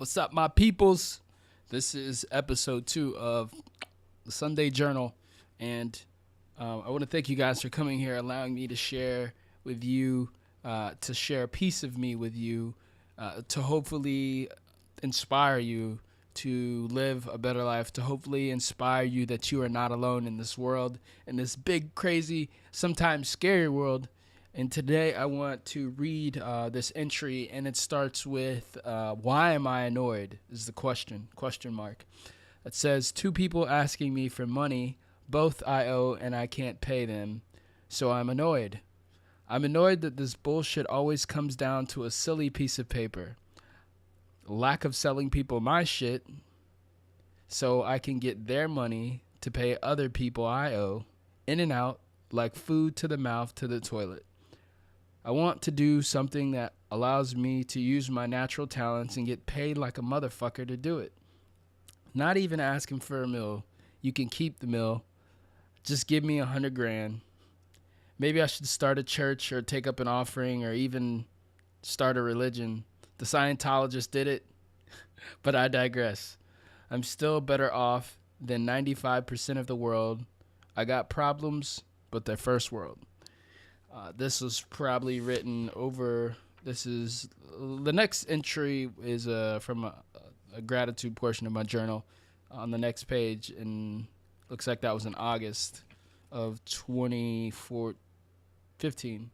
What's up, my peoples? This is episode 2 of the Sunday Journal, and I want to thank you guys for coming here, allowing me to share with you, to share a piece of me with you, to hopefully inspire you to live a better life, to hopefully inspire you that you are not alone in this world, in this big, crazy, sometimes scary world. And today I want to read this entry, and it starts with "Why am I annoyed?" is the question mark. It says, two people asking me for money, both I owe and I can't pay them, so I'm annoyed. I'm annoyed that this bullshit always comes down to a silly piece of paper. Lack of selling people my shit so I can get their money to pay other people I owe, in and out, like food to the mouth to the toilet. I want to do something that allows me to use my natural talents and get paid like a motherfucker to do it. Not even asking for a meal. You can keep the meal. Just give me 100 grand. Maybe I should start a church or take up an offering or even start a religion. The Scientologists did it, but I digress. I'm still better off than 95% of the world. I got problems, but they're first world. This was probably written over. This is the next entry is from a gratitude portion of my journal on the next page, and looks like that was in August of 2015.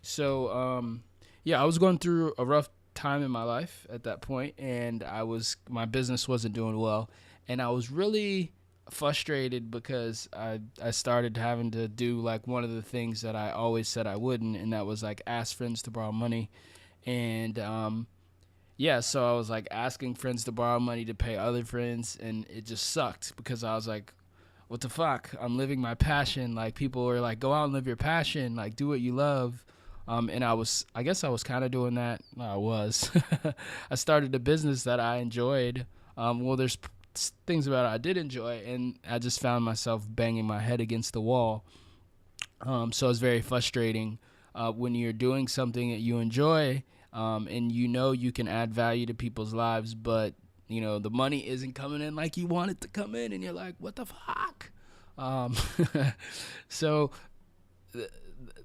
So yeah, I was going through a rough time in my life at that point, and my business wasn't doing well, and I was really frustrated because I started having to do like one of the things that I always said I wouldn't, and that was like ask friends to borrow money. And yeah, so I was like asking friends to borrow money to pay other friends, and it just sucked because I was like, what the fuck? I'm living my passion. Like, people were like, go out and live your passion, like do what you love. And I guess I was kind of doing that. I was. I started a business that I enjoyed. Well, there's things about it I did enjoy, and I just found myself banging my head against the wall. So it's very frustrating when you're doing something that you enjoy, and you can add value to people's lives, but the money isn't coming in like you want it to come in, and you're like, what the fuck? So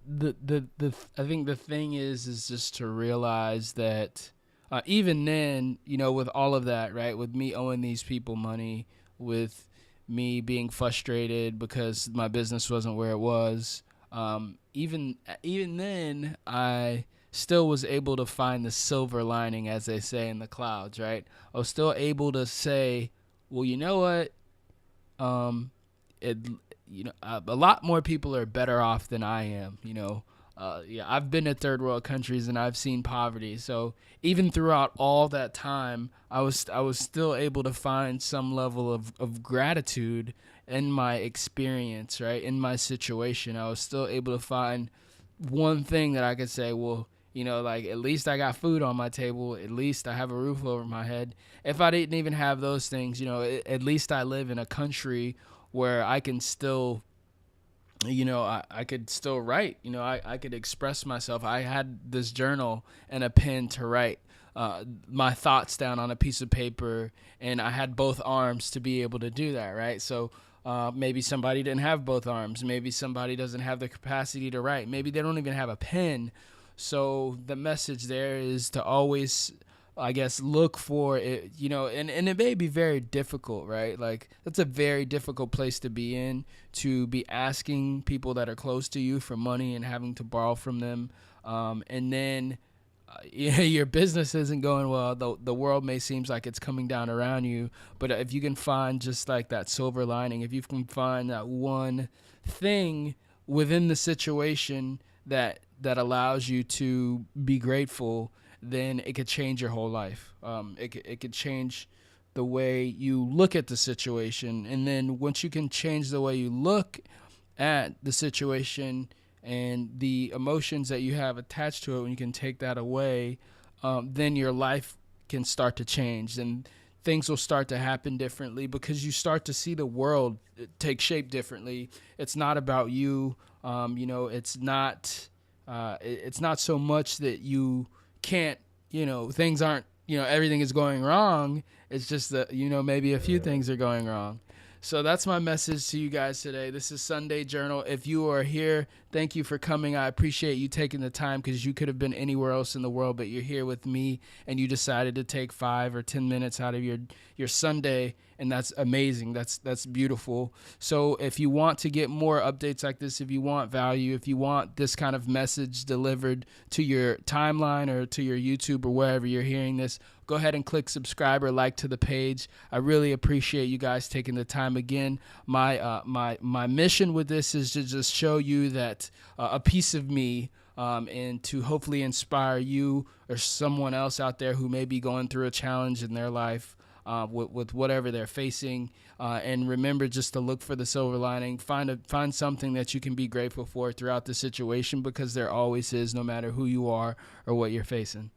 the I think the thing is just to realize that even then, with all of that, right, with me owing these people money, with me being frustrated because my business wasn't where it was, even then, I still was able to find the silver lining, as they say, in the clouds, right? I was still able to say, well, you know what? It a lot more people are better off than I am. Yeah, I've been to third world countries and I've seen poverty. So even throughout all that time, I was still able to find some level of gratitude in my experience, right? In my situation, I was still able to find one thing that I could say, well, like, at least I got food on my table. At least I have a roof over my head. If I didn't even have those things, at least I live in a country where I can still, I could still write. I could express myself. I had this journal and a pen to write my thoughts down on a piece of paper, and I had both arms to be able to do that, right? So maybe somebody didn't have both arms. Maybe somebody doesn't have the capacity to write. Maybe they don't even have a pen. So the message there is to always, I guess, look for it, and it may be very difficult, right? Like, that's a very difficult place to be in, to be asking people that are close to you for money and having to borrow from them. And then your business isn't going well. The world may seem like it's coming down around you, but if you can find just like that silver lining, if you can find that one thing within the situation that allows you to be grateful, then it could change your whole life. It could change the way you look at the situation. And then once you can change the way you look at the situation and the emotions that you have attached to it, when you can take that away, then your life can start to change. And things will start to happen differently because you start to see the world take shape differently. It's not about you. It's not so much that you can't, things aren't everything is going wrong. It's just that, maybe a few things are going wrong. So that's my message to you guys today. This is Sunday Journal. If you are here, thank you for coming. I appreciate you taking the time, because you could have been anywhere else in the world, but you're here with me and you decided to take 5 or 10 minutes out of your Sunday, and that's amazing. That's beautiful. So if you want to get more updates like this, if you want value, if you want this kind of message delivered to your timeline or to your YouTube or wherever you're hearing this, go ahead and click subscribe or like to the page. I really appreciate you guys taking the time. Again, my mission with this is to just show you that a piece of me, and to hopefully inspire you or someone else out there who may be going through a challenge in their life, with whatever they're facing. And remember just to look for the silver lining. Find something that you can be grateful for throughout the situation, because there always is, no matter who you are or what you're facing.